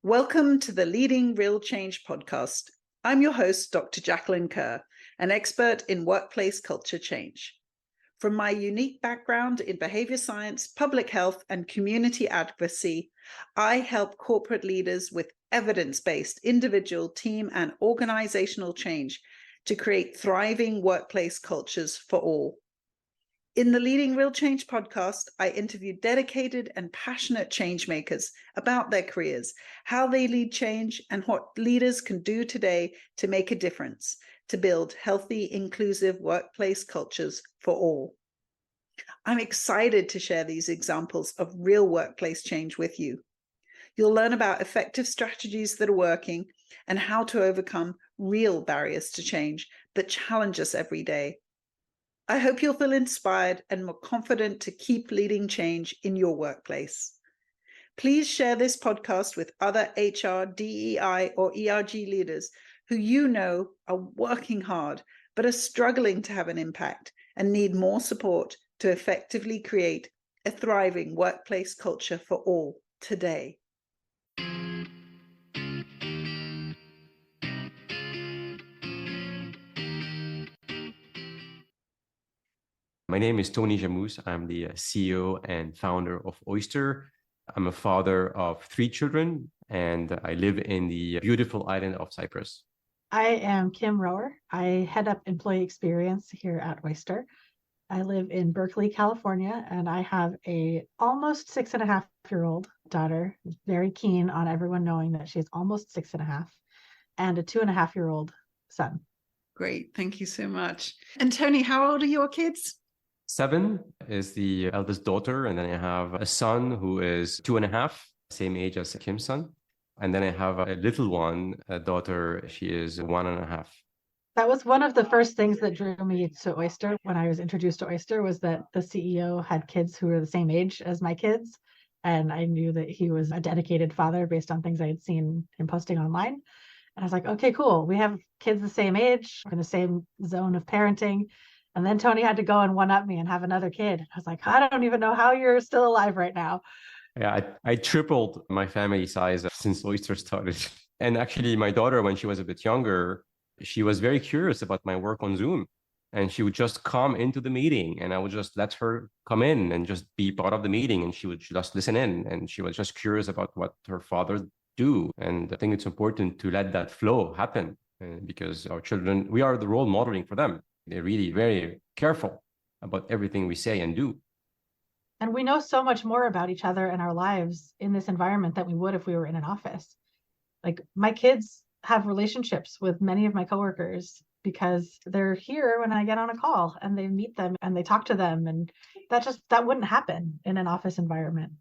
Welcome to the Leading Real Change podcast. I'm your host, Dr. Jacqueline Kerr, an expert in workplace culture change. From my unique background in behavior science, public health, and community advocacy, I help corporate leaders with evidence-based individual, team, and organizational change to create thriving workplace cultures for all. In the Leading Real Change podcast, I interview dedicated and passionate change makers about their careers, how they lead change, and what leaders can do today to make a difference, to build healthy, inclusive workplace cultures for all. I'm excited to share these examples of real workplace change with you. You'll learn about effective strategies that are working and how to overcome real barriers to change that challenge us every day. I hope you'll feel inspired and more confident to keep leading change in your workplace. Please share this podcast with other HR, DEI, or ERG leaders who you know are working hard but are struggling to have an impact and need more support to effectively create a thriving workplace culture for all today. My name is Tony Jamous. I'm the CEO and founder of Oyster. I'm a father of 3 children, and I live in the beautiful island of Cyprus. I am Kim Rohrer. I head up employee experience here at Oyster. I live in Berkeley, California, and I have a almost 6.5-year-old daughter, very keen on everyone knowing that she's almost 6.5, and a 2.5-year-old son. Great. Thank you so much. And Tony, how old are your kids? 7 is the eldest daughter, and then I have a son who is 2.5, same age as Kim's son. And then I have a little one, a daughter, she is 1.5. That was one of the first things that drew me to Oyster when I was introduced to Oyster, was that the CEO had kids who were the same age as my kids. And I knew that he was a dedicated father based on things I had seen him posting online. And I was like, okay, cool. We have kids the same age, we're in the same zone of parenting. And then Tony had to go and one-up me and have another kid. I was like, I don't even know how you're still alive right now. Yeah, I tripled my family size since Oyster started. And actually, my daughter, when she was a bit younger, she was very curious about my work on Zoom. And she would just come into the meeting, and I would just let her come in and just be part of the meeting. And she would just listen in, and she was just curious about what her father do. And I think it's important to let that flow happen because our children, we are the role modeling for them. They're really very careful about everything we say and do. And we know so much more about each other and our lives in this environment than we would if we were in an office. Like, my kids have relationships with many of my coworkers because they're here when I get on a call, and they meet them and they talk to them. And that wouldn't happen in an office environment.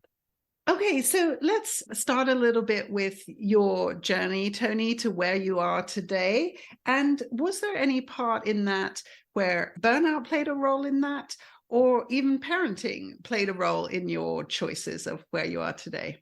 Okay, so let's start a little bit with your journey, Tony, to where you are today. And was there any part in that where burnout played a role in that, or even parenting played a role in your choices of where you are today?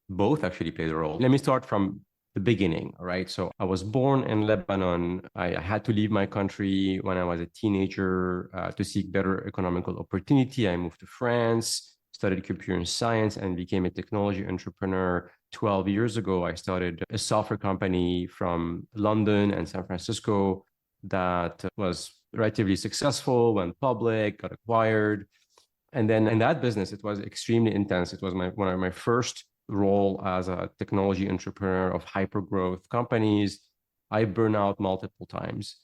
Both actually played a role. Let me start from the beginning, all right? So I was born in Lebanon. I had to leave my country when I was a teenager to seek better economical opportunity. I moved to France, studied computer science, and became a technology entrepreneur. 12 years ago, I started a software company from London and San Francisco that was relatively successful, went public, got acquired. And then in that business, it was extremely intense. It was one of my first role as a technology entrepreneur of hyper growth companies. I burned out multiple times.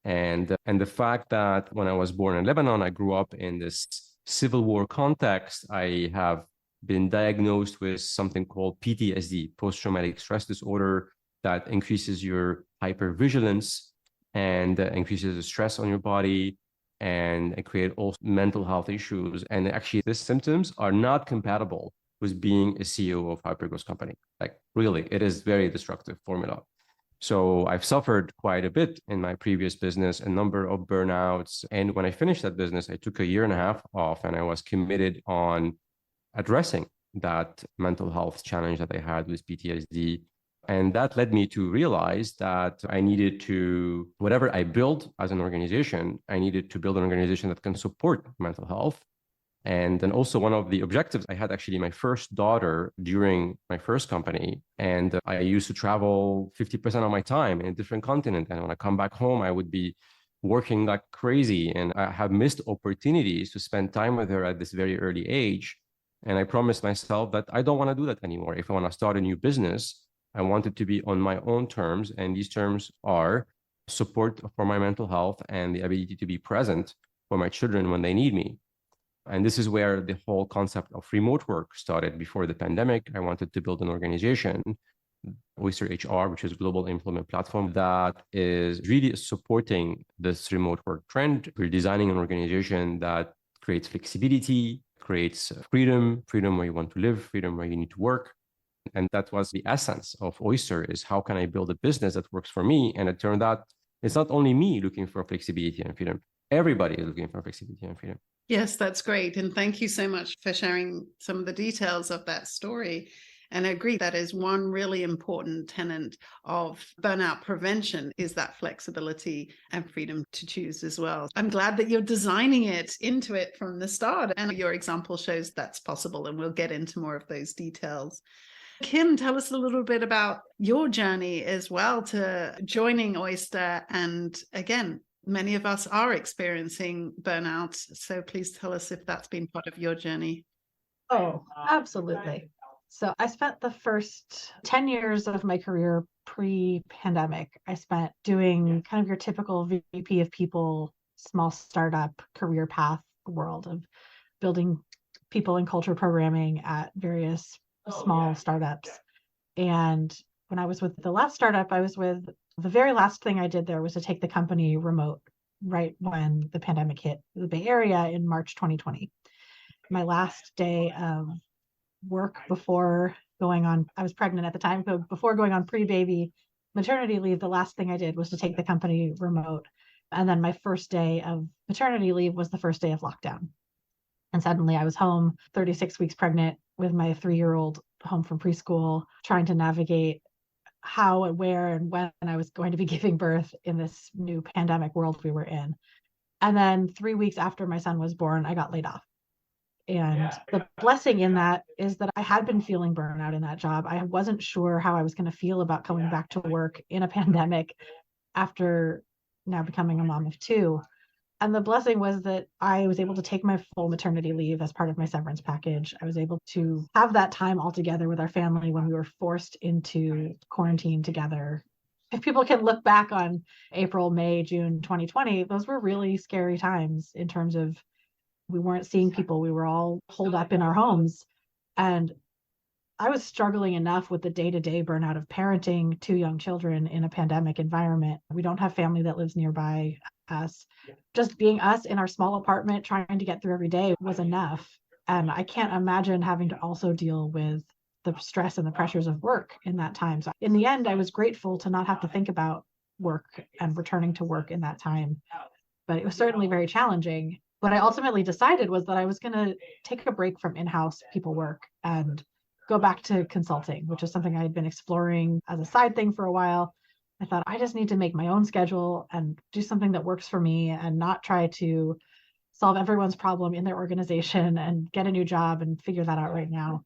And the fact that when I was born in Lebanon, I grew up in this civil war context, I have been diagnosed with something called PTSD, post-traumatic stress disorder, that increases your hypervigilance and increases the stress on your body, and it creates also mental health issues. And actually, these symptoms are not compatible with being a CEO of a hypergrowth company. Like, really, it is very destructive formula. So I've suffered quite a bit in my previous business, a number of burnouts. And when I finished that business, I took a 1.5 years off, and I was committed on addressing that mental health challenge that I had with PTSD. And that led me to realize that I needed to, whatever I build as an organization, I needed to build an organization that can support mental health. And then also one of the objectives, I had actually my first daughter during my first company. And I used to travel 50% of my time in a different continent. And when I come back home, I would be working like crazy. And I have missed opportunities to spend time with her at this very early age. And I promised myself that I don't want to do that anymore. If I want to start a new business, I want it to be on my own terms. And these terms are support for my mental health and the ability to be present for my children when they need me. And this is where the whole concept of remote work started. Before the pandemic, I wanted to build an organization, Oyster HR, which is a global employment platform that is really supporting this remote work trend. We're designing an organization that creates flexibility, creates freedom where you want to live, freedom where you need to work. And that was the essence of Oyster, is how can I build a business that works for me? And it turned out it's not only me looking for flexibility and freedom. Everybody is looking for flexibility and freedom. Yes, that's great. And thank you so much for sharing some of the details of that story. And I agree, that is one really important tenet of burnout prevention, is that flexibility and freedom to choose as well. I'm glad that you're designing it into it from the start. And your example shows that's possible. And we'll get into more of those details. Kim, tell us a little bit about your journey as well to joining Oyster. And again, many of us are experiencing burnout. So please tell us if that's been part of your journey. Oh, absolutely. So I spent the first 10 years of my career pre-pandemic. I spent doing kind of your typical VP of people, small startup career path world of building people and culture programming at various small startups. And when I was with the last startup, the very last thing I did there was to take the company remote right when the pandemic hit the Bay Area in March 2020. My last day of work before going on, I was pregnant at the time, so before going on pre-baby maternity leave, the last thing I did was to take the company remote. And then my first day of maternity leave was the first day of lockdown. And suddenly I was home, 36 weeks pregnant with my 3-year-old home from preschool, trying to navigate how and where and when I was going to be giving birth in this new pandemic world we were in. And then 3 weeks after my son was born, I got laid off. And the blessing in that is that I had been feeling burnout in that job. I wasn't sure how I was going to feel about coming back to work in a pandemic after now becoming a mom of 2. And the blessing was that I was able to take my full maternity leave as part of my severance package. I was able to have that time all together with our family when we were forced into quarantine together. If people can look back on April, May, June 2020, those were really scary times in terms of we weren't seeing people. We were all holed up in our homes. And I was struggling enough with the day-to-day burnout of parenting 2 young children in a pandemic environment. We don't have family that lives nearby us. Just being us in our small apartment, trying to get through every day was enough. And I can't imagine having to also deal with the stress and the pressures of work in that time. So in the end, I was grateful to not have to think about work and returning to work in that time. But it was certainly very challenging. What I ultimately decided was that I was going to take a break from in-house people work and go back to consulting, which is something I had been exploring as a side thing for a while. I thought I just need to make my own schedule and do something that works for me and not try to solve everyone's problem in their organization and get a new job and figure that out right now.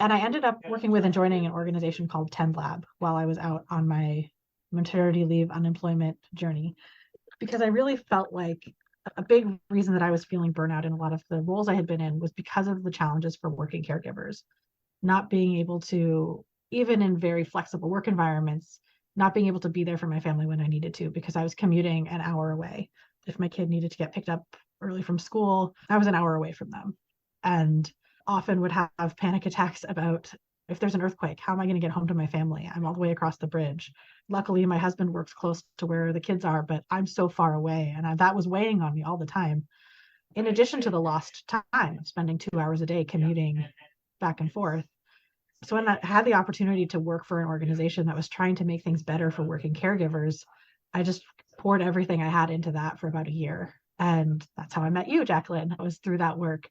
And I ended up working with and joining an organization called Tend Lab while I was out on my maternity leave unemployment journey, because I really felt like a big reason that I was feeling burnout in a lot of the roles I had been in was because of the challenges for working caregivers, not being able to, even in very flexible work environments, not being able to be there for my family when I needed to because I was commuting an hour away. If my kid needed to get picked up early from school, I was an hour away from them. And often would have panic attacks about, if there's an earthquake, how am I going to get home to my family? I'm all the way across the bridge. Luckily, my husband works close to where the kids are, but I'm so far away. And that was weighing on me all the time. In addition to the lost time of spending 2 hours a day commuting back and forth. So when I had the opportunity to work for an organization that was trying to make things better for working caregivers, I just poured everything I had into that for about a year. And that's how I met you, Jacqueline. It was through that work.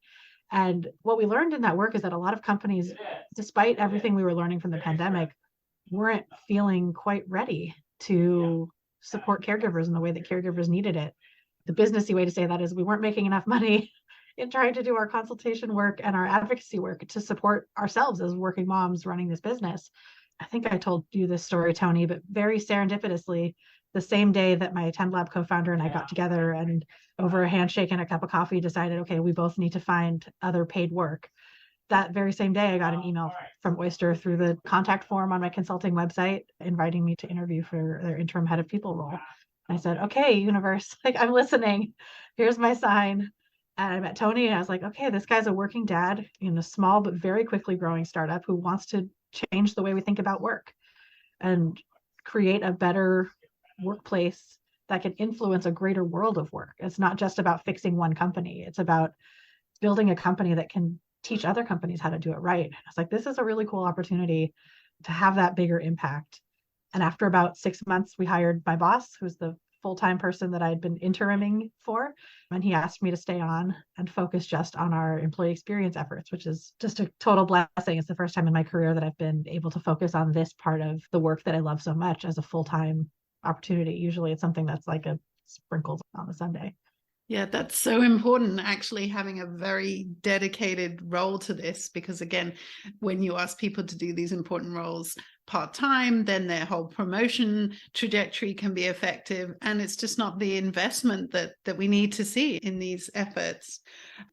And what we learned in that work is that a lot of companies, despite everything we were learning from the pandemic, weren't feeling quite ready to support caregivers in the way that caregivers needed it. The businessy way to say that is we weren't making enough money in trying to do our consultation work and our advocacy work to support ourselves as working moms running this business. I think I told you this story, Tony, but very serendipitously, the same day that my 10 Lab co-founder and I got together and over a handshake and a cup of coffee decided, okay, we both need to find other paid work. That very same day, I got an email from Oyster through the contact form on my consulting website, inviting me to interview for their interim head of people role. I said, okay, universe, like I'm listening. Here's my sign. And I met Tony and I was like, okay, this guy's a working dad in a small but very quickly growing startup who wants to change the way we think about work and create a better workplace that can influence a greater world of work. It's not just about fixing one company. It's about building a company that can teach other companies how to do it right. I was like, this is a really cool opportunity to have that bigger impact. And after about 6 months, we hired my boss, who's the full-time person that I'd been interiming for. And he asked me to stay on and focus just on our employee experience efforts, which is just a total blessing. It's the first time in my career that I've been able to focus on this part of the work that I love so much as a full-time opportunity. Usually it's something that's like a sprinkles on a Sunday. Yeah, that's so important, actually having a very dedicated role to this, because again, when you ask people to do these important roles part-time, then their whole promotion trajectory can be effective. And it's just not the investment that we need to see in these efforts.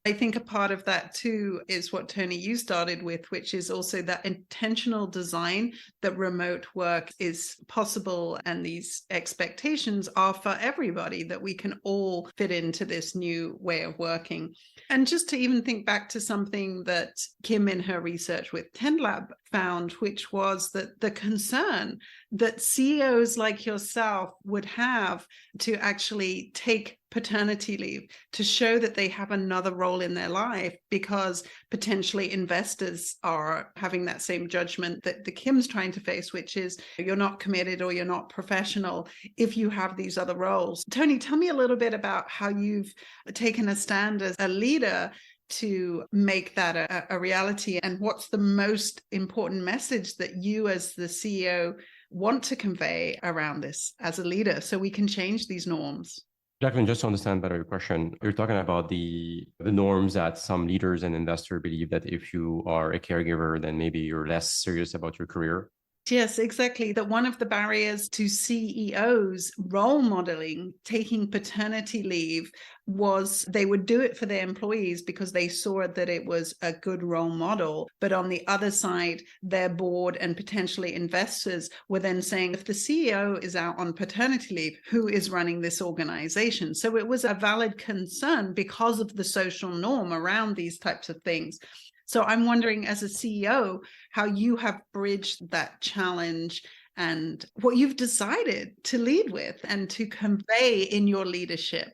I think a part of that too is what, Tony, you started with, which is also that intentional design that remote work is possible. And these expectations are for everybody, that we can all fit into this new way of working. And just to even think back to something that Kim in her research with 10 Lab found, which was that the concern that CEOs like yourself would have to actually take paternity leave to show that they have another role in their life, because potentially investors are having that same judgment that the Kim's trying to face, which is you're not committed or you're not professional if you have these other roles. Tony, tell me a little bit about how you've taken a stand as a leader to make that a reality, and what's the most important message that you as the CEO want to convey around this as a leader so we can change these norms? Jacqueline, just to understand better your question, you're talking about the norms that some leaders and investors believe that if you are a caregiver, then maybe you're less serious about your career. Yes, exactly. That one of the barriers to CEOs role modeling, taking paternity leave, was they would do it for their employees because they saw that it was a good role model. But on the other side, their board and potentially investors were then saying, if the CEO is out on paternity leave, who is running this organization? So it was a valid concern because of the social norm around these types of things. So I'm wondering, as a CEO, how you have bridged that challenge and what you've decided to lead with and to convey in your leadership.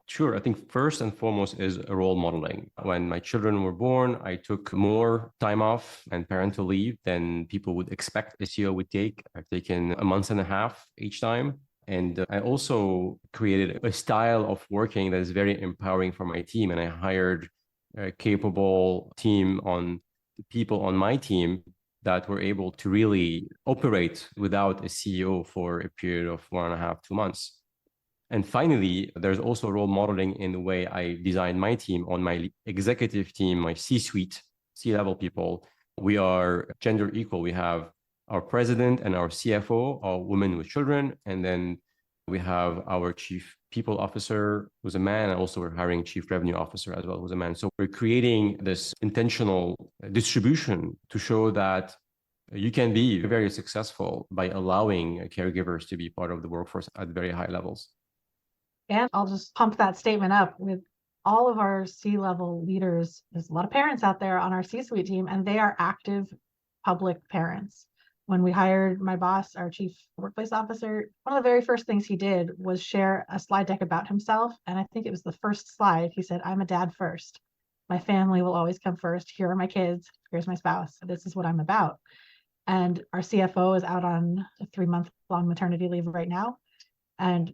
Sure. I think first and foremost is role modeling. When my children were born, I took more time off and parental leave than people would expect a CEO would take. I've taken a month and a half each time. And I also created a style of working that is very empowering for my team. And I hired a capable team on people on my team that were able to really operate without a CEO for a period of 1.5, 2 months. And finally, there's also role modeling in the way I design my team. On my executive team, my C-suite, C-level people, we are gender equal. We have our president and our CFO are women with children. And then we have our chief people officer, who's a man, and also we're hiring chief revenue officer as well, who's a man. So we're creating this intentional distribution to show that you can be very successful by allowing caregivers to be part of the workforce at very high levels. And I'll just pump that statement up with all of our C-level leaders. There's a lot of parents out there on our C-suite team, and they are active public parents. When we hired my boss, our chief workplace officer, one of the very first things he did was share a slide deck about himself. And I think it was the first slide. He said, I'm a dad first. My family will always come first. Here are my kids. Here's my spouse. This is what I'm about. And our CFO is out on a 3-month-long maternity leave right now. And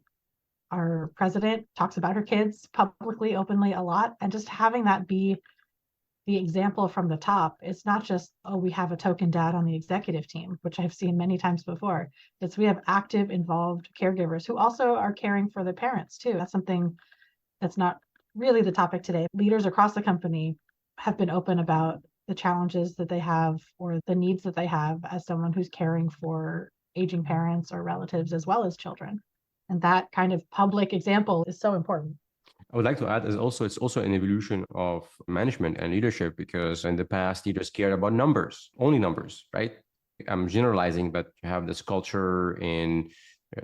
our president talks about her kids publicly, openly a lot. And just having that be the example from the top, it's not just, oh, we have a token dad on the executive team, which I've seen many times before. It's we have active, involved caregivers who also are caring for their parents too. That's something that's not really the topic today. Leaders across the company have been open about the challenges that they have or the needs that they have as someone who's caring for aging parents or relatives as well as children. And that kind of public example is so important. I would like to add it's also an evolution of management and leadership, because in the past, leaders cared about numbers, only numbers, right? I'm generalizing, but you have this culture in,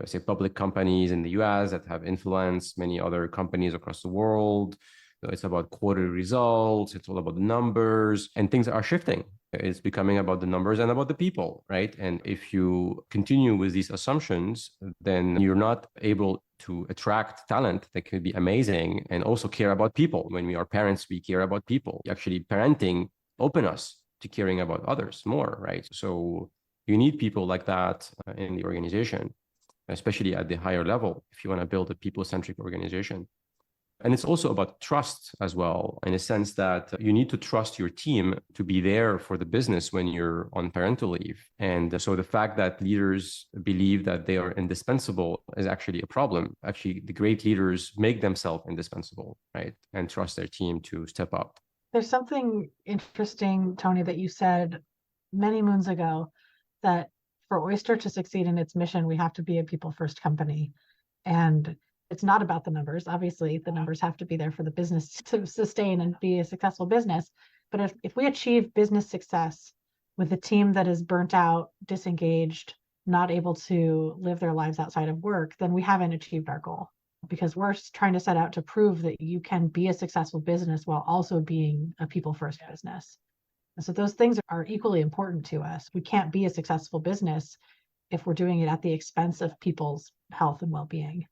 say, public companies in the US that have influenced many other companies across the world. So it's about quarterly results. It's all about the numbers, and things are shifting. It's becoming about the numbers and about the people, right? And if you continue with these assumptions, then you're not able to attract talent that could be amazing and also care about people. When we are parents, we care about people. Actually, parenting open us to caring about others more, right? So you need people like that in the organization, especially at the higher level, if you want to build a people-centric organization. And it's also about trust as well, in a sense that you need to trust your team to be there for the business when you're on parental leave. And so the fact that leaders believe that they are indispensable is actually a problem. Actually, the great leaders make themselves indispensable, right? And trust their team to step up. There's something interesting, Tony, that you said many moons ago, that for Oyster to succeed in its mission, we have to be a people-first company. And it's not about the numbers. Obviously, the numbers have to be there for the business to sustain and be a successful business. But if we achieve business success with a team that is burnt out, disengaged, not able to live their lives outside of work, then we haven't achieved our goal, because we're trying to set out to prove that you can be a successful business while also being a people-first business. And so those things are equally important to us. We can't be a successful business if we're doing it at the expense of people's health and well-being.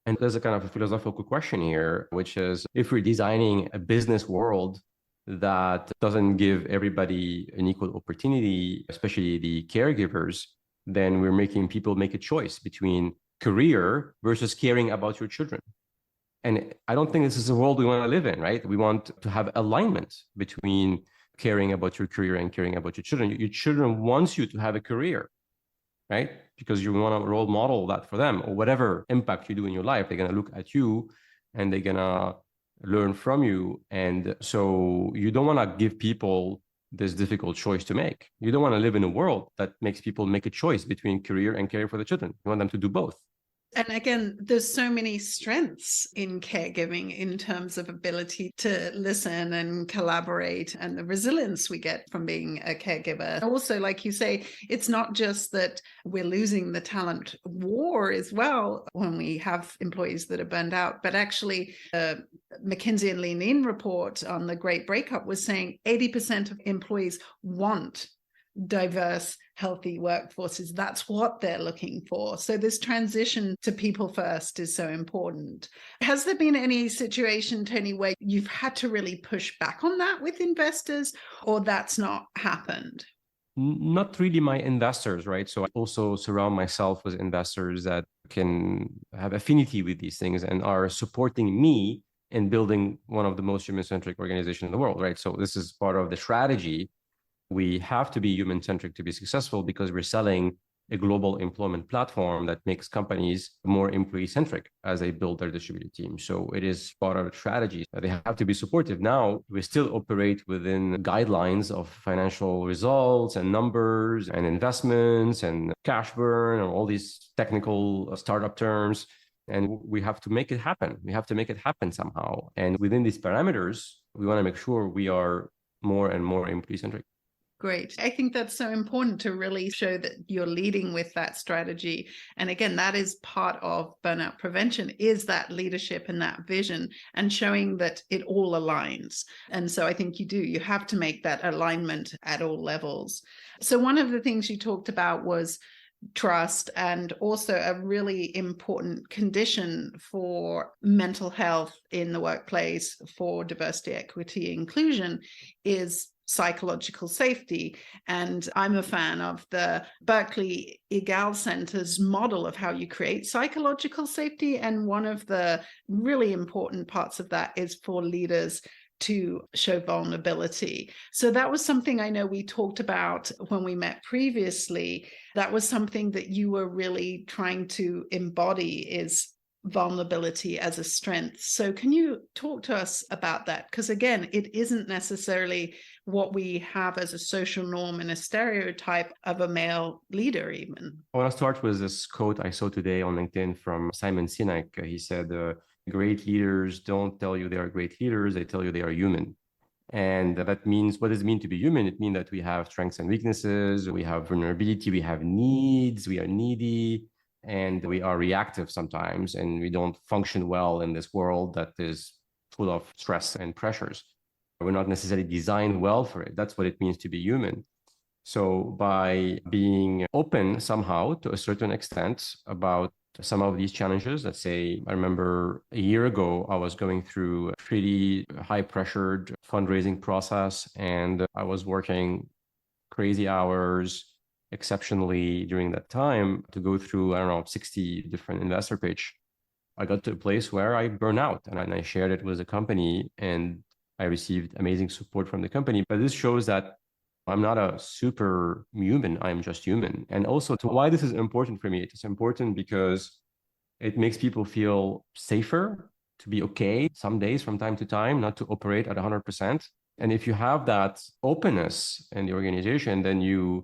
And there's a kind of a philosophical question here, which is, if we're designing a business world that doesn't give everybody an equal opportunity, especially the caregivers, then we're making people make a choice between career versus caring about your children. And I don't think this is a world we want to live in, right? We want to have alignment between caring about your career and caring about your children. Your children want you to have a career, right? Because you want to role model that for them, or whatever impact you do in your life, they're going to look at you and they're going to learn from you. And so you don't want to give people this difficult choice to make. You don't want to live in a world that makes people make a choice between career and caring for the children. You want them to do both. And again, there's so many strengths in caregiving in terms of ability to listen and collaborate, and the resilience we get from being a caregiver. Also, like you say, it's not just that we're losing the talent war as well when we have employees that are burned out, but actually McKinsey and Lean In report on the Great Breakup was saying 80% of employees want diverse, healthy workforces. That's what they're looking for. So this transition to people first is so important. Has there been any situation, Tony, where you've had to really push back on that with investors, or that's not happened? Not really my investors, right? So I also surround myself with investors that can have affinity with these things and are supporting me in building one of the most human-centric organizations in the world, right? So this is part of the strategy. We have to be human-centric to be successful, because we're selling a global employment platform that makes companies more employee-centric as they build their distributed team. So it is part of a strategy. They have to be supportive. Now, we still operate within guidelines of financial results and numbers and investments and cash burn and all these technical startup terms. And we have to make it happen. We have to make it happen somehow. And within these parameters, we want to make sure we are more and more employee-centric. Great. I think that's so important to really show that you're leading with that strategy. And again, that is part of burnout prevention, is that leadership and that vision, and showing that it all aligns. And so I think you have to make that alignment at all levels. So one of the things you talked about was trust, and also a really important condition for mental health in the workplace for diversity, equity, inclusion is psychological safety. And I'm a fan of the Berkeley Egal Center's model of how you create psychological safety. And one of the really important parts of that is for leaders to show vulnerability. So that was something I know we talked about when we met previously. That was something that you were really trying to embody, is vulnerability as a strength. So can you talk to us about that? Because again, it isn't necessarily what we have as a social norm and a stereotype of a male leader even. I want to start with this quote I saw today on LinkedIn from Simon Sinek. He said, great leaders don't tell you they are great leaders, they tell you they are human. And that means, what does it mean to be human? It means that we have strengths and weaknesses, we have vulnerability, we have needs, we are needy, and we are reactive sometimes, and we don't function well in this world that is full of stress and pressures. We're not necessarily designed well for it. That's what it means to be human. So by being open somehow to a certain extent about some of these challenges, let's say, I remember a year ago, I was going through a pretty high pressured fundraising process, and I was working crazy hours exceptionally during that time to go through, I don't know, 60 different investor pitch. I got to a place where I burned out, and I shared it with the company, and I received amazing support from the company. But this shows that I'm not a super human, I'm just human. And also, to why this is important for me, it's important because it makes people feel safer, to be okay some days from time to time, not to operate at 100%. And if you have that openness in the organization, then you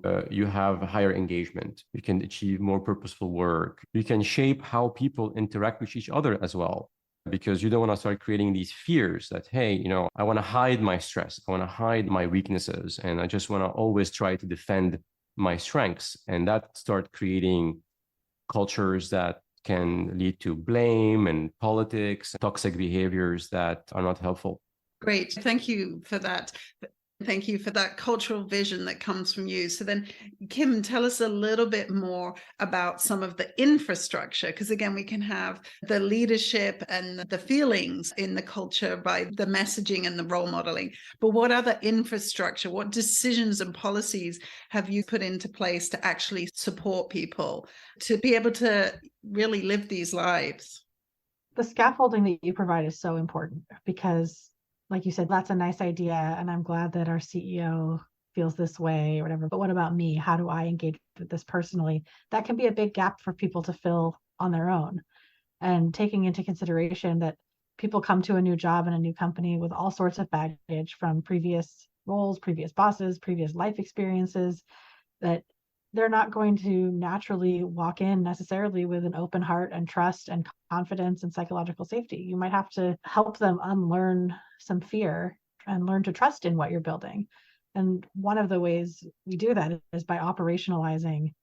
have higher engagement. You can achieve more purposeful work. You can shape how people interact with each other as well, because you don't want to start creating these fears that, hey, I want to hide my stress, I want to hide my weaknesses, and I just want to always try to defend my strengths. And that start creating cultures that can lead to blame and politics, toxic behaviors that are not helpful. Great. Thank you for that. Thank you for that cultural vision that comes from you. So then, Kim, tell us a little bit more about some of the infrastructure, because again, we can have the leadership and the feelings in the culture by the messaging and the role modeling. But what other infrastructure, what decisions and policies have you put into place to actually support people to be able to really live these lives? The scaffolding that you provide is so important because, like you said, that's a nice idea. And I'm glad that our CEO feels this way or whatever. But what about me? How do I engage with this personally? That can be a big gap for people to fill on their own. And taking into consideration that people come to a new job in a new company with all sorts of baggage from previous roles, previous bosses, previous life experiences, that they're not going to naturally walk in necessarily with an open heart and trust and confidence and psychological safety. You might have to help them unlearn some fear and learn to trust in what you're building. And one of the ways we do that is by operationalizing,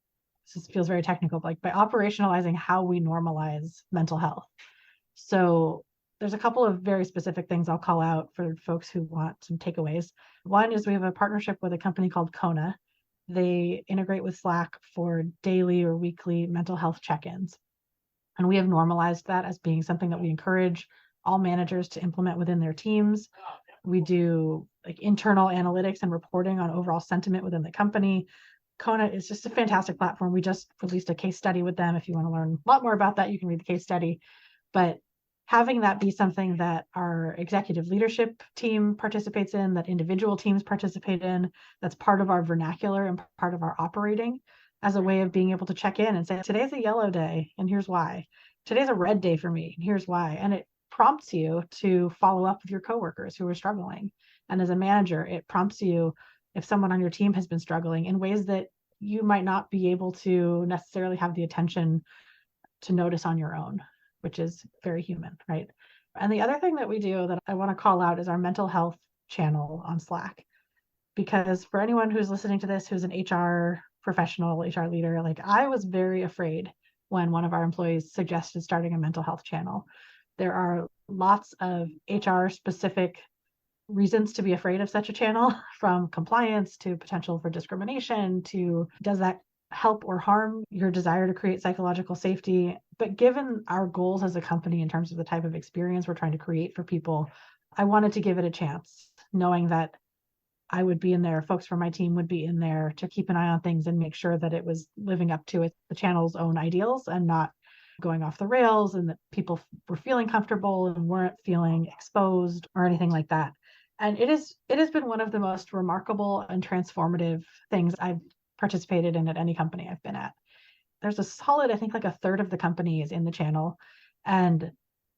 this feels very technical, but like by operationalizing how we normalize mental health. So there's a couple of very specific things I'll call out for folks who want some takeaways. One is we have a partnership with a company called Kona. They integrate with Slack for daily or weekly mental health check-ins. And we have normalized that as being something that we encourage all managers to implement within their teams. We do like internal analytics and reporting on overall sentiment within the company. Kona is just a fantastic platform. We just released a case study with them. If you want to learn a lot more about that, you can read the case study. But having that be something that our executive leadership team participates in, that individual teams participate in, that's part of our vernacular and part of our operating as a way of being able to check in and say, today's a yellow day, and here's why. Today's a red day for me, and here's why. And it prompts you to follow up with your coworkers who are struggling. And as a manager, it prompts you if someone on your team has been struggling in ways that you might not be able to necessarily have the attention to notice on your own, which is very human, right? And the other thing that we do that I want to call out is our mental health channel on Slack. Because for anyone who's listening to this, who's an HR professional, HR leader, like I was very afraid when one of our employees suggested starting a mental health channel. There are lots of HR specific reasons to be afraid of such a channel, from compliance to potential for discrimination to does that help or harm your desire to create psychological safety. But given our goals as a company in terms of the type of experience we're trying to create for people, I wanted to give it a chance, knowing that I would be in there, folks from my team would be in there to keep an eye on things and make sure that it was living up to the channel's own ideals and not going off the rails, and that people were feeling comfortable and weren't feeling exposed or anything like that. And it has been one of the most remarkable and transformative things I've participated in at any company I've been at. There's a solid, I think like a third of the company is in the channel. And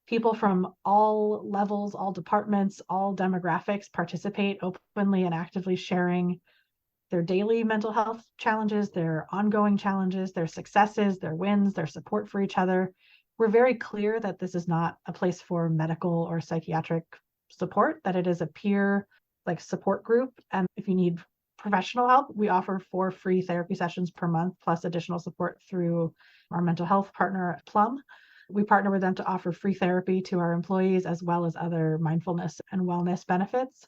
people from all levels, all departments, all demographics participate openly and actively, sharing their daily mental health challenges, their ongoing challenges, their successes, their wins, their support for each other. We're very clear that this is not a place for medical or psychiatric support, that it is a peer support group. And if you need professional help, we offer 4 free therapy sessions per month, plus additional support through our mental health partner, Plum. We partner with them to offer free therapy to our employees, as well as other mindfulness and wellness benefits.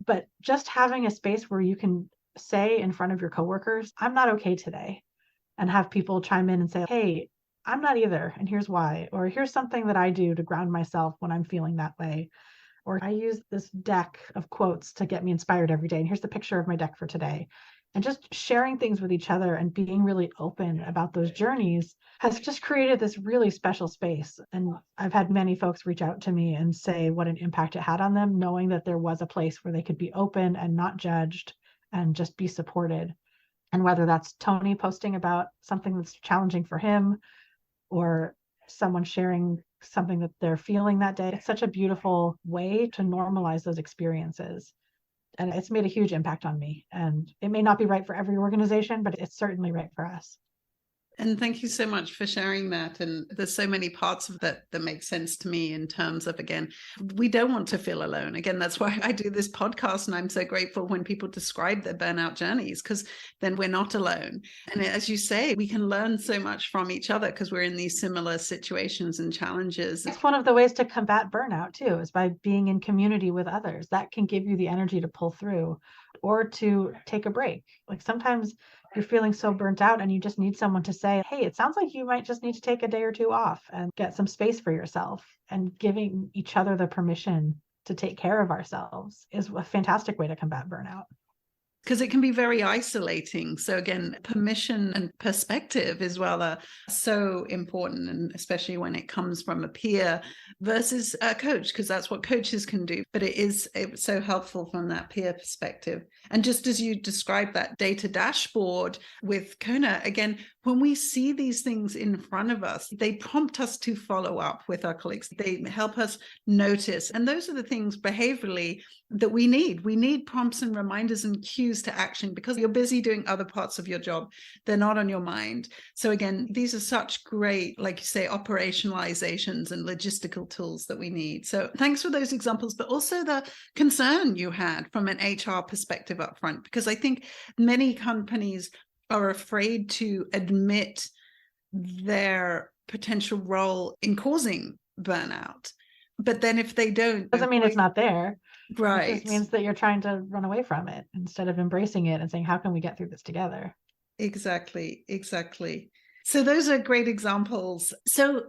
But just having a space where you can say in front of your coworkers, I'm not okay today, and have people chime in and say, hey, I'm not either, and here's why, or here's something that I do to ground myself when I'm feeling that way, or I use this deck of quotes to get me inspired every day, and here's the picture of my deck for today. And just sharing things with each other and being really open about those journeys has just created this really special space. And I've had many folks reach out to me and say what an impact it had on them, knowing that there was a place where they could be open and not judged and just be supported. And whether that's Tony posting about something that's challenging for him, or someone sharing something that they're feeling that day, it's such a beautiful way to normalize those experiences. And it's made a huge impact on me. And it may not be right for every organization, but it's certainly right for us. And thank you so much for sharing that. And there's so many parts of that that make sense to me in terms of, again, we don't want to feel alone. Again, that's why I do this podcast. And I'm so grateful when people describe their burnout journeys, because then we're not alone. And as you say, we can learn so much from each other because we're in these similar situations and challenges. It's one of the ways to combat burnout too, is by being in community with others. That can give you the energy to pull through or to take a break. Like sometimes you're feeling so burnt out and you just need someone to say, hey, it sounds like you might just need to take a day or 2 off and get some space for yourself. And giving each other the permission to take care of ourselves is a fantastic way to combat burnout. Because it can be very isolating. So again, permission and perspective as well are so important, and especially when it comes from a peer versus a coach, because that's what coaches can do. But it's so helpful from that peer perspective. And just as you described that data dashboard with Kona, again, when we see these things in front of us, they prompt us to follow up with our colleagues. They help us notice. And those are the things behaviorally that we need. We need prompts and reminders and cues to action, because you're busy doing other parts of your job. They're not on your mind. So again, these are such great, like you say, operationalizations and logistical tools that we need. So thanks for those examples, but also the concern you had from an HR perspective up front, because I think many companies are afraid to admit their potential role in causing burnout. But then if they don't, doesn't mean it's not there. Right. It just means that you're trying to run away from it instead of embracing it and saying, how can we get through this together? Exactly. So those are great examples. So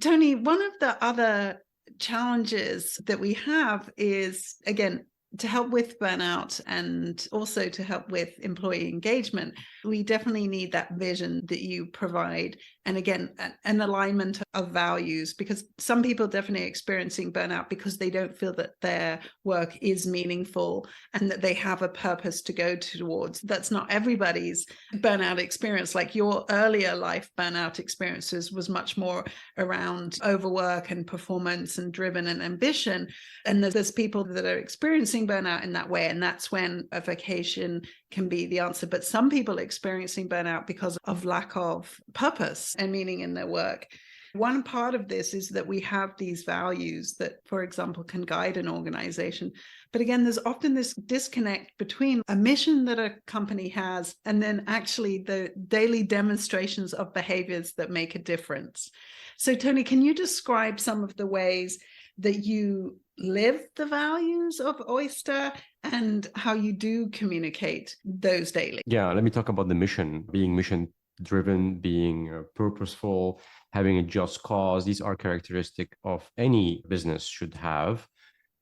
Tony, one of the other challenges that we have is, again, to help with burnout and also to help with employee engagement, we definitely need that vision that you provide. And again, an alignment of values, because some people definitely are experiencing burnout because they don't feel that their work is meaningful and that they have a purpose to go towards. That's not everybody's burnout experience. Like your earlier life burnout experiences was much more around overwork and performance and driven and ambition. And there's people that are experiencing burnout in that way. And that's when a vacation can be the answer. But some people are experiencing burnout because of lack of purpose and meaning in their work. One part of this is that we have these values that, for example, can guide an organization. But again, there's often this disconnect between a mission that a company has and then actually the daily demonstrations of behaviors that make a difference. So, Tony, can you describe some of the ways that you live the values of Oyster and how you do communicate those daily? Yeah, let me talk about the mission, being mission-driven, being purposeful, having a just cause. These are characteristics of any business should have,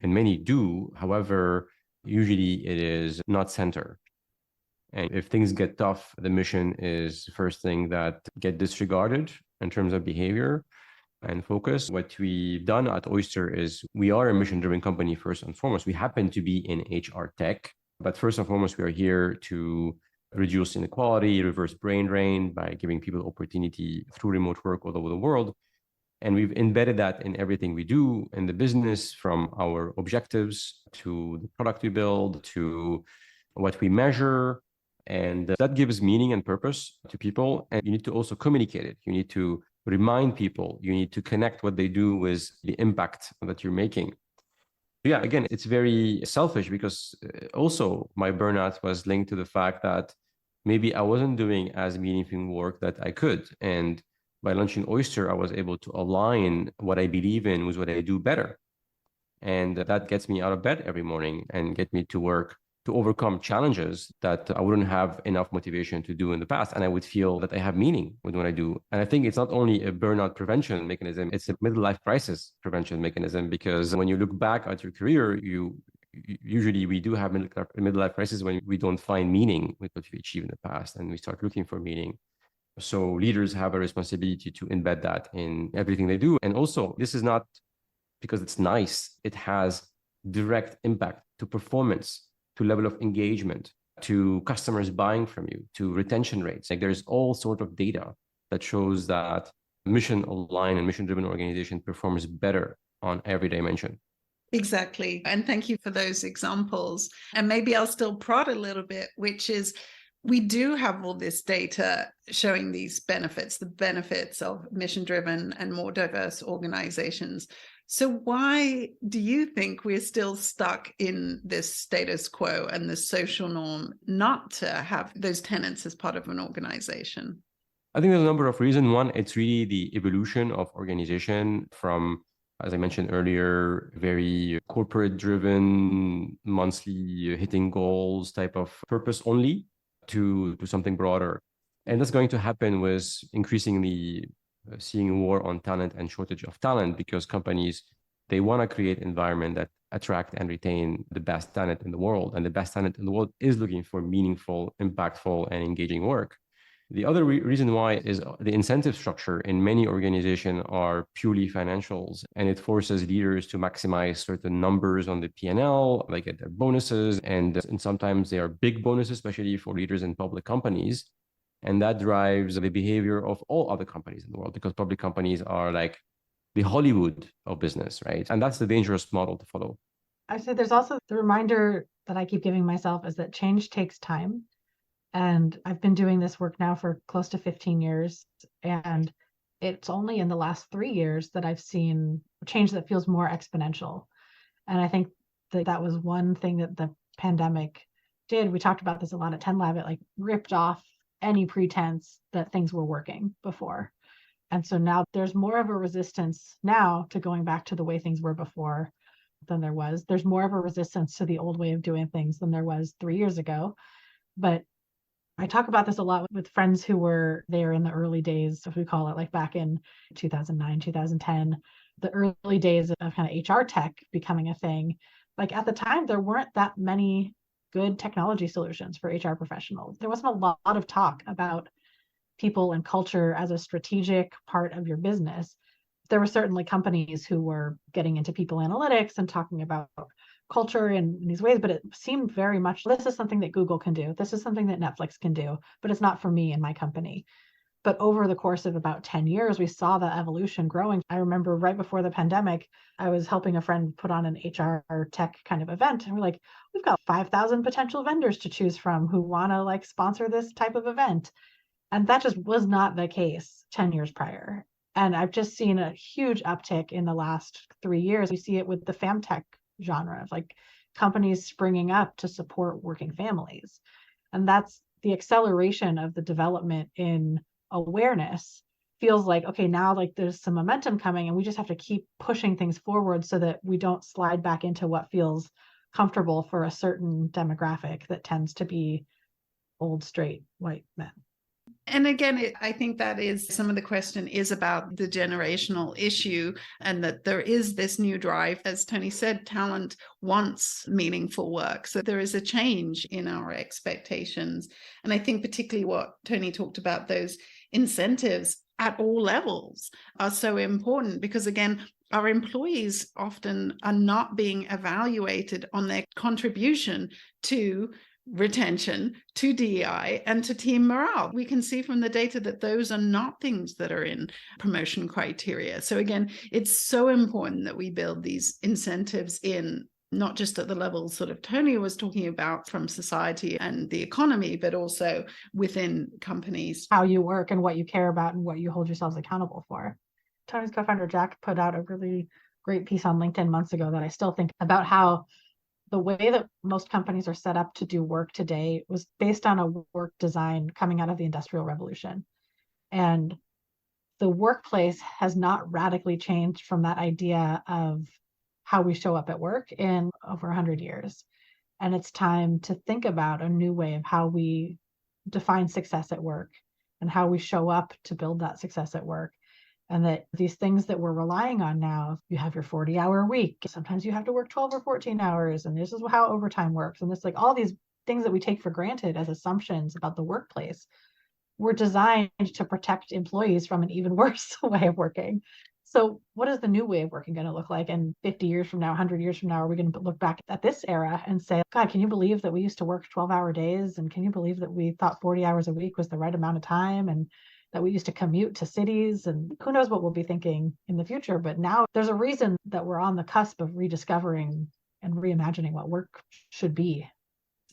and many do. However, usually it is not center. And if things get tough, the mission is the first thing that get disregarded in terms of behavior and focus. What we've done at Oyster is we are a mission-driven company first and foremost. We happen to be in HR tech, but first and foremost, we are here to reduce inequality, reverse brain drain by giving people opportunity through remote work all over the world. And we've embedded that in everything we do in the business, from our objectives to the product we build to what we measure. And that gives meaning and purpose to people. And you need to also communicate it. You need to remind people. You need to connect what they do with the impact that you're making. Yeah, again, it's very selfish because also my burnout was linked to the fact that maybe I wasn't doing as meaningful work that I could. And by launching Oyster, I was able to align what I believe in with what I do better. And that gets me out of bed every morning and get me to work to overcome challenges that I wouldn't have enough motivation to do in the past. And I would feel that I have meaning with what I do. And I think it's not only a burnout prevention mechanism, it's a midlife crisis prevention mechanism, because when you look back at your career, usually we do have midlife crisis when we don't find meaning with what we achieved in the past and we start looking for meaning. So leaders have a responsibility to embed that in everything they do. And also, this is not because it's nice, it has direct impact to performance, to level of engagement, to customers buying from you, to retention rates. Like there's all sort of data that shows that mission-aligned and mission-driven organization performs better on every dimension. Exactly. And thank you for those examples. And maybe I'll still prod a little bit, which is we do have all this data showing these benefits, the benefits of mission-driven and more diverse organizations. So why do you think we're still stuck in this status quo and the social norm not to have those tenets as part of an organization? I think there's a number of reasons. One, it's really the evolution of organization from, as I mentioned earlier, very corporate-driven, monthly hitting goals type of purpose only to something broader. And that's going to happen with increasingly seeing a war on talent and shortage of talent, because companies, they want to create an environment that attract and retain the best talent in the world. And the best talent in the world is looking for meaningful, impactful, and engaging work. The other reason why is the incentive structure in many organizations are purely financials, and it forces leaders to maximize certain numbers on the P&L, like get their bonuses, and sometimes they are big bonuses, especially for leaders in public companies. And that drives the behavior of all other companies in the world, because public companies are like the Hollywood of business, right? And that's the dangerous model to follow. I say there's also the reminder that I keep giving myself is that change takes time. And I've been doing this work now for close to 15 years. And it's only in the last 3 years that I've seen change that feels more exponential. And I think that was one thing that the pandemic did. We talked about this a lot at 10 Lab. It like ripped off any pretense that things were working before. And so now there's more of a resistance now to going back to the way things were before than there was. There's more of a resistance to the old way of doing things than there was 3 years ago. But I talk about this a lot with friends who were there in the early days, if we call it, like back in 2009, 2010, the early days of kind of HR tech becoming a thing. Like at the time, there weren't that many good technology solutions for HR professionals. There wasn't a lot of talk about people and culture as a strategic part of your business. There were certainly companies who were getting into people analytics and talking about culture in these ways, but it seemed very much, this is something that Google can do. This is something that Netflix can do, but it's not for me and my company. But over the course of about 10 years, we saw the evolution growing. I remember right before the pandemic, I was helping a friend put on an HR tech kind of event. And we're like, we've got 5,000 potential vendors to choose from who want to like sponsor this type of event. And that just was not the case 10 years prior. And I've just seen a huge uptick in the last 3 years. We see it with the femtech genre of like companies springing up to support working families. And that's the acceleration of the development in awareness feels like, okay, now like there's some momentum coming and we just have to keep pushing things forward so that we don't slide back into what feels comfortable for a certain demographic that tends to be old, straight, white men. And again, I think that is some of the question is about the generational issue, and that there is this new drive. As Tony said, talent wants meaningful work. So there is a change in our expectations. And I think particularly what Tony talked about, those incentives at all levels are so important, because again, our employees often are not being evaluated on their contribution to retention, to DEI, and to team morale. We can see from the data that those are not things that are in promotion criteria. So again, it's so important that we build these incentives in, not just at the level sort of Tony was talking about from society and the economy, but also within companies. How you work and what you care about and what you hold yourselves accountable for. Tony's co-founder, Jack, put out a really great piece on LinkedIn months ago that I still think about, how the way that most companies are set up to do work today was based on a work design coming out of the Industrial Revolution. And the workplace has not radically changed from that idea of how we show up at work in over 100 years. And it's time to think about a new way of how we define success at work and how we show up to build that success at work. And that these things that we're relying on now, you have your 40-hour week, sometimes you have to work 12 or 14 hours, and this is how overtime works. And it's like all these things that we take for granted as assumptions about the workplace were designed to protect employees from an even worse way of working. So what is the new way of working going to look like? And 50 years from now, 100 years from now, are we going to look back at this era and say, God, can you believe that we used to work 12-hour days? And can you believe that we thought 40 hours a week was the right amount of time? And that we used to commute to cities, and who knows what we'll be thinking in the future. But now there's a reason that we're on the cusp of rediscovering and reimagining what work should be.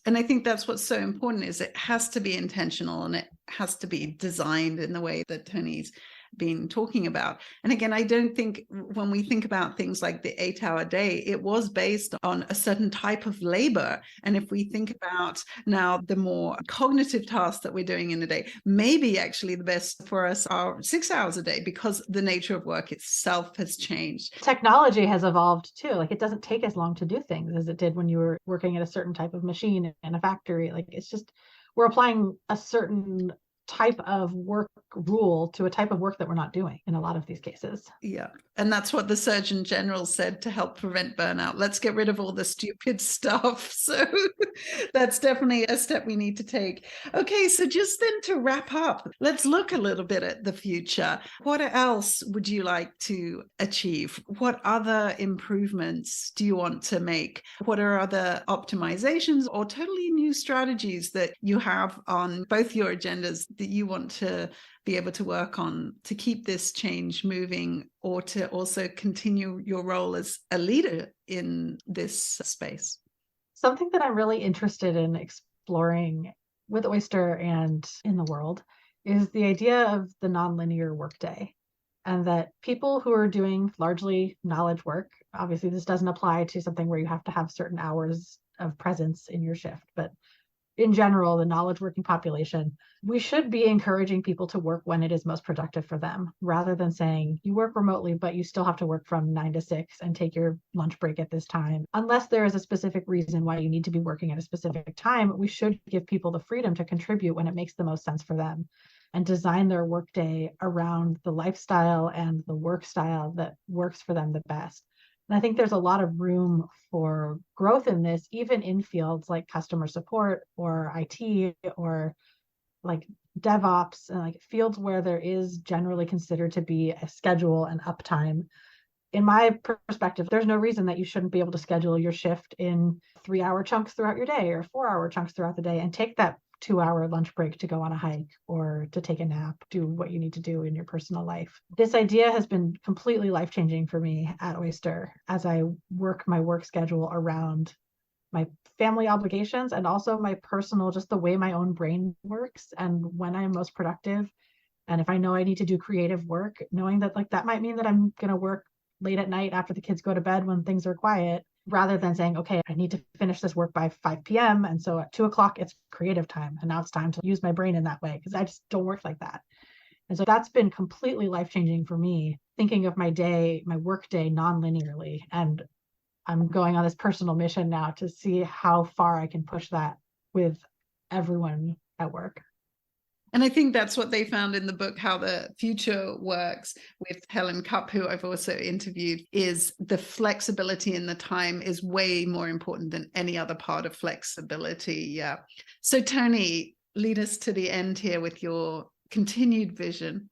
And I think that's what's so important, is it has to be intentional and it has to be designed in the way that Tony's been talking about. And again, I don't think when we think about things like the 8-hour day, it was based on a certain type of labor. And if we think about now the more cognitive tasks that we're doing in a day, maybe actually the best for us are 6 hours a day, because the nature of work itself has changed. Technology has evolved too. Like, it doesn't take as long to do things as it did when you were working at a certain type of machine in a factory. Like, it's just, we're applying a certain type of work rule to a type of work that we're not doing in a lot of these cases. Yeah. And that's what the Surgeon General said to help prevent burnout. Let's get rid of all the stupid stuff. So that's definitely a step we need to take. Okay, so just then to wrap up, let's look a little bit at the future. What else would you like to achieve? What other improvements do you want to make? What are other optimizations or totally new strategies that you have on both your agendas that you want to be able to work on to keep this change moving, or to also continue your role as a leader in this space? Something that I'm really interested in exploring with Oyster and in the world is the idea of the nonlinear workday. And that people who are doing largely knowledge work, obviously this doesn't apply to something where you have to have certain hours of presence in your shift, but in general, the knowledge working population, we should be encouraging people to work when it is most productive for them, rather than saying you work remotely, but you still have to work from 9 to 6 and take your lunch break at this time. Unless there is a specific reason why you need to be working at a specific time, we should give people the freedom to contribute when it makes the most sense for them, and design their workday around the lifestyle and the work style that works for them the best. And I think there's a lot of room for growth in this, even in fields like customer support or IT or like DevOps, and like fields where there is generally considered to be a schedule and uptime. In my perspective, there's no reason that you shouldn't be able to schedule your shift in 3-hour chunks throughout your day or 4-hour chunks throughout the day, and take that 2-hour lunch break to go on a hike or to take a nap, do what you need to do in your personal life. This idea has been completely life-changing for me at Oyster as I work my work schedule around my family obligations and also my personal, just the way my own brain works and when I'm most productive. And if I know I need to do creative work, knowing that like that might mean that I'm going to work late at night after the kids go to bed when things are quiet, rather than saying, okay, I need to finish this work by 5 p.m. And so at 2 o'clock, it's creative time. And now it's time to use my brain in that way, because I just don't work like that. And so that's been completely life-changing for me, thinking of my day, my work day non-linearly. And I'm going on this personal mission now to see how far I can push that with everyone at work. And I think that's what they found in the book, How the Future Works, with Helen Cupp, who I've also interviewed, is the flexibility in the time is way more important than any other part of flexibility. Yeah. So Tony, lead us to the end here with your continued vision.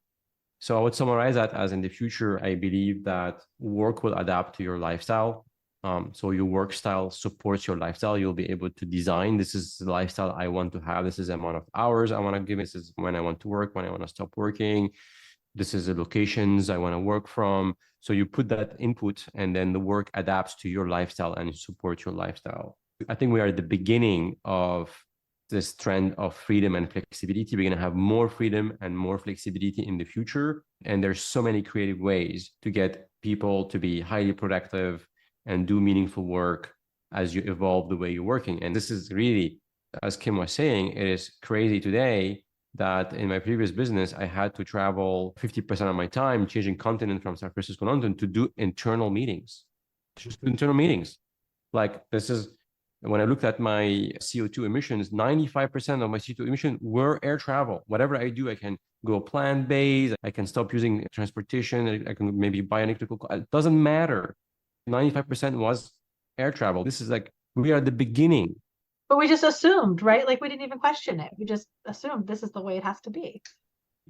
So I would summarize that as, in the future, I believe that work will adapt to your lifestyle. So your work style supports your lifestyle. You'll be able to design, this is the lifestyle I want to have. This is the amount of hours I want to give. This is when I want to work, when I want to stop working. This is the locations I want to work from. So you put that input and then the work adapts to your lifestyle and supports your lifestyle. I think we are at the beginning of this trend of freedom and flexibility. We're going to have more freedom and more flexibility in the future. And there's so many creative ways to get people to be highly productive and do meaningful work as you evolve the way you're working. And this is really, as Kim was saying, it is crazy today that in my previous business, I had to travel 50% of my time changing continent from San Francisco to London to do internal meetings. Just internal meetings. Like this is, when I looked at my CO2 emissions, 95% of my CO2 emissions were air travel. Whatever I do, I can go plant-based, I can stop using transportation, I can maybe buy an electrical car. It doesn't matter. 95% was air travel. This is like, we are at the beginning. But we just assumed, right? Like we didn't even question it. We just assumed this is the way it has to be.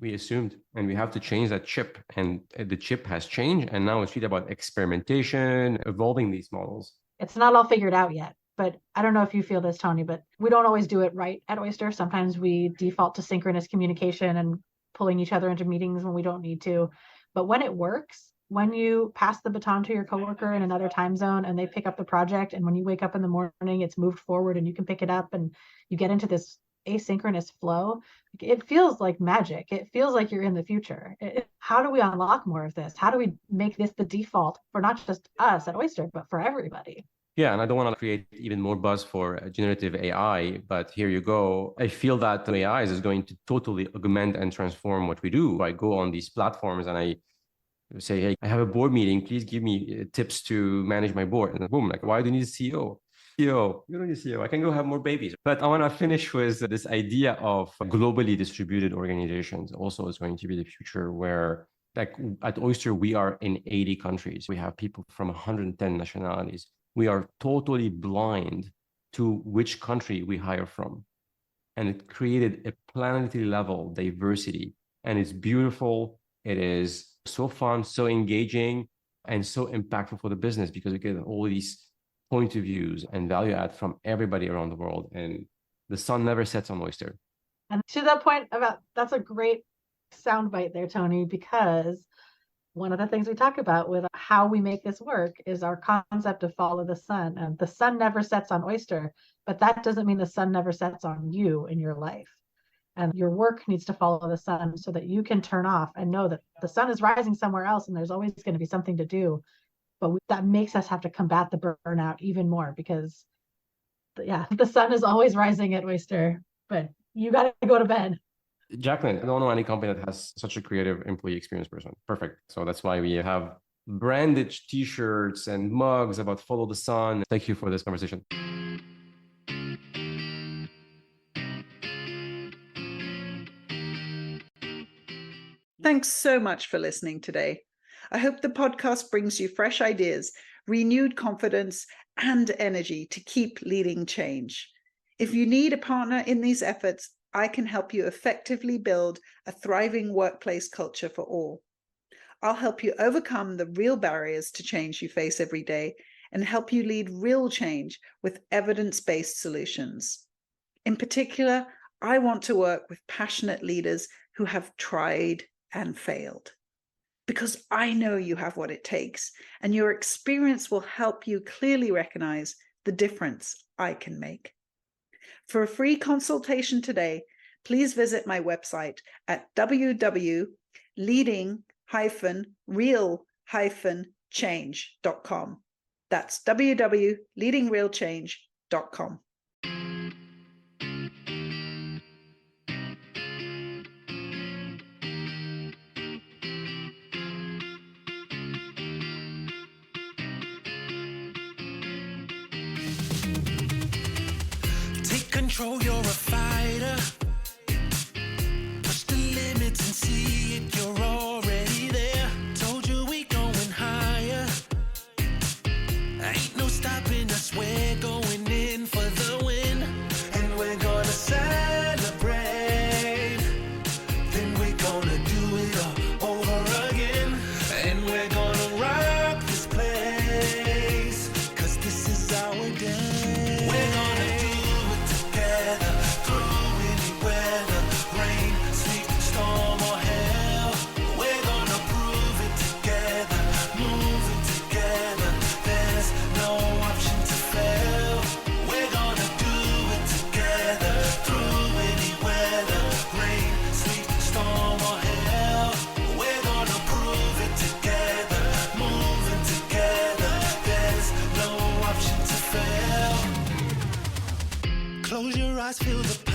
We assumed, and we have to change that chip. And the chip has changed. And now it's really about experimentation, evolving these models. It's not all figured out yet. But I don't know if you feel this, Tony, but we don't always do it right at Oyster. Sometimes we default to synchronous communication and pulling each other into meetings when we don't need to. But when it works, when you pass the baton to your coworker in another time zone and they pick up the project, and when you wake up in the morning, it's moved forward and you can pick it up and you get into this asynchronous flow, it feels like magic. It feels like you're in the future. How do we unlock more of this? How do we make this the default for not just us at Oyster, but for everybody? Yeah, and I don't want to create even more buzz for generative AI, but here you go. I feel that AI is going to totally augment and transform what we do. I go on these platforms and I say, hey, I have a board meeting. Please give me tips to manage my board. And boom, like, why do you need a CEO? CEO, you don't need a CEO. I can go have more babies. But I want to finish with this idea of globally distributed organizations. Also, is going to be the future where, like at Oyster, we are in 80 countries. We have people from 110 nationalities. We are totally blind to which country we hire from. And it created a planetary level diversity. And it's beautiful. It is so fun, so engaging, and so impactful for the business because we get all these point of views and value add from everybody around the world. And the sun never sets on Oyster. And to that point about, that's a great soundbite there, Tony, because one of the things we talk about with how we make this work is our concept of follow the sun. And the sun never sets on Oyster, but that doesn't mean the sun never sets on you in your life. And your work needs to follow the sun so that you can turn off and know that the sun is rising somewhere else and there's always going to be something to do. But that makes us have to combat the burnout even more because, yeah, the sun is always rising at Oyster, but you got to go to bed. Jacqueline, I don't know any company that has such a creative employee experience person. Perfect. So that's why we have branded t-shirts and mugs about follow the sun. Thank you for this conversation. Thanks so much for listening today. I hope the podcast brings you fresh ideas, renewed confidence, and energy to keep leading change. If you need a partner in these efforts, I can help you effectively build a thriving workplace culture for all. I'll help you overcome the real barriers to change you face every day and help you lead real change with evidence-based solutions. In particular, I want to work with passionate leaders who have tried and failed. Because I know you have what it takes, and your experience will help you clearly recognize the difference I can make. For a free consultation today, please visit my website at www.leading-real-change.com. That's www.leadingrealchange.com. Control, you're a fighter. Push the limits and see it, you're already there. Told you we going higher. Ain't no stopping us, we're going in for the win. And we're gonna celebrate. Then we're gonna do it all over again. And we're gonna rock this place. 'Cause feel the